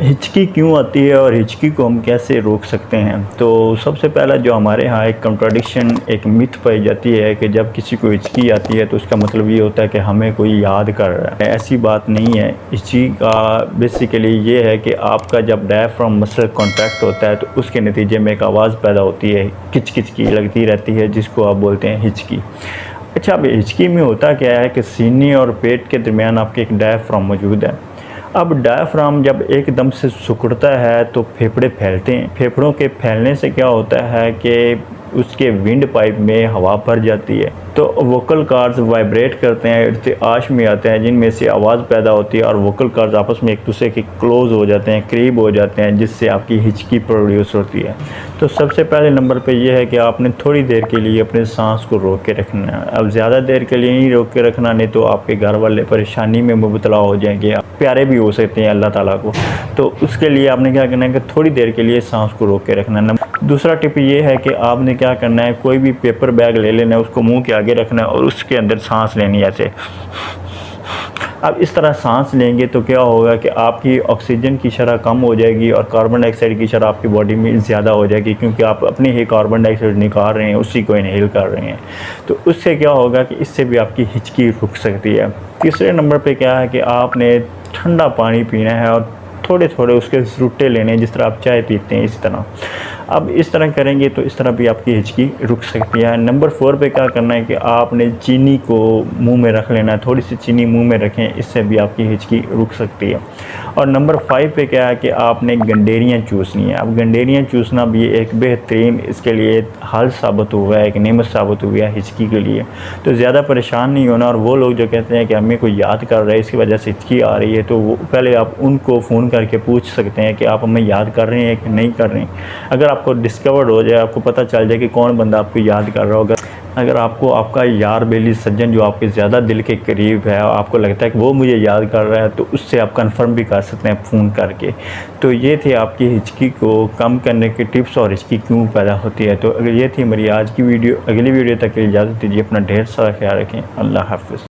हिचकी क्यों आती है और हिचकी को हम कैसे रोक सकते हैं। तो सबसे पहला जो हमारे यहाँ एक कंट्राडिक्शन, एक मिथ पाई जाती है कि जब किसी को हिचकी आती है तो उसका मतलब ये होता है कि हमें कोई याद कर रहा है। ऐसी बात नहीं है। हिचकी का बेसिकली ये है कि आपका जब डायफ्राम मसल कॉन्ट्रैक्ट होता है तो उसके नतीजे में एक आवाज़ पैदा होती है, किच किच की लगती रहती है, जिसको आप बोलते हैं हिचकी। अच्छा, अब हिचकी में होता क्या है कि सीने और पेट के दरमियान आपके एक डायफ्राम मौजूद है। अब डायफ्राम जब एकदम से सिकुड़ता है तो फेफड़े फैलते हैं। फेफड़ों के फैलने से क्या होता है कि उसके विंड पाइप में हवा भर जाती है, तो वोकल कॉर्ड्स वाइब्रेट करते हैं, इर्तिआश में आते हैं, जिनमें से आवाज़ पैदा होती है और वोकल कॉर्ड्स आपस में एक दूसरे के क्लोज हो जाते हैं, करीब हो जाते हैं, जिससे आपकी हिचकी प्रोड्यूस होती है। तो सबसे पहले नंबर पे ये है कि आपने थोड़ी देर के लिए अपने सांस को रोक के रखना है। अब ज़्यादा देर के लिए नहीं रोक के रखना, नहीं तो आपके घर वाले परेशानी में मुबतला हो जाएंगे, प्यारे भी हो सकते हैं अल्लाह ताला को। तो उसके लिए आपने क्या करना है कि थोड़ी देर के लिए सांस को रोक के रखना है। दूसरा टिप ये है कि आपने क्या करना है, कोई भी पेपर बैग ले लेना है, उसको मुंह के आगे रखना है और उसके अंदर सांस लेनी है ऐसे। अब इस तरह सांस लेंगे तो क्या होगा कि आपकी ऑक्सीजन की शरह कम हो जाएगी और कार्बन डाइऑक्साइड की शरह आपकी बॉडी में ज़्यादा हो जाएगी, क्योंकि आप अपने ही कार्बन डाइऑक्साइड निकाल रहे हैं, उसी को इनहेल कर रहे हैं। तो उससे क्या होगा कि इससे भी आपकी हिचकी रुक सकती है। तीसरे नंबर पे क्या है कि आपने ठंडा पानी पीना है और थोड़े थोड़े उसके सुट्टे लेने हैं, जिस तरह आप चाय पीते हैं इसी तरह। अब इस तरह करेंगे तो इस तरह भी आपकी हिचकी रुक सकती है। नंबर 4 पे क्या करना है कि आपने चीनी को मुंह में रख लेना है, थोड़ी सी चीनी मुंह में रखें, इससे भी आपकी हिचकी रुक सकती है। और नंबर 5 पे क्या है कि आपने गंडेरियाँ चूसनी है। अब गंडेरियाँ चूसना भी एक बेहतरीन इसके लिए हल साबित हुआ है, एक नेमत साबित हुआ है हिचकी के लिए। तो ज़्यादा परेशान नहीं होना। और वो लोग जो कहते हैं कि हमें कोई याद कर रहा है, इसकी वजह से हिचकी आ रही है, तो वो पहले आप उनको फ़ोन करके पूछ सकते हैं कि आप हमें याद कर रहे हैं कि नहीं कर रहे हैं। अगर आपको डिस्कवर्ड हो जाए, आपको पता चल जाए कि कौन बंदा आपको याद कर रहा होगा, अगर आपको आपका यार बेली सज्जन जो आपके ज़्यादा दिल के करीब है, आपको लगता है कि वो मुझे याद कर रहा है, तो उससे आप कंफर्म भी कर सकते हैं फ़ोन करके। तो ये थे आपकी हिचकी को कम करने के टिप्स और हिचकी क्यों पैदा होती है। तो अगर ये थी हमारी आज की वीडियो। अगली वीडियो तक के लिए इजाज़त दीजिए। अपना ढेर सारा ख्याल रखें। अल्लाह हाफ़िज़।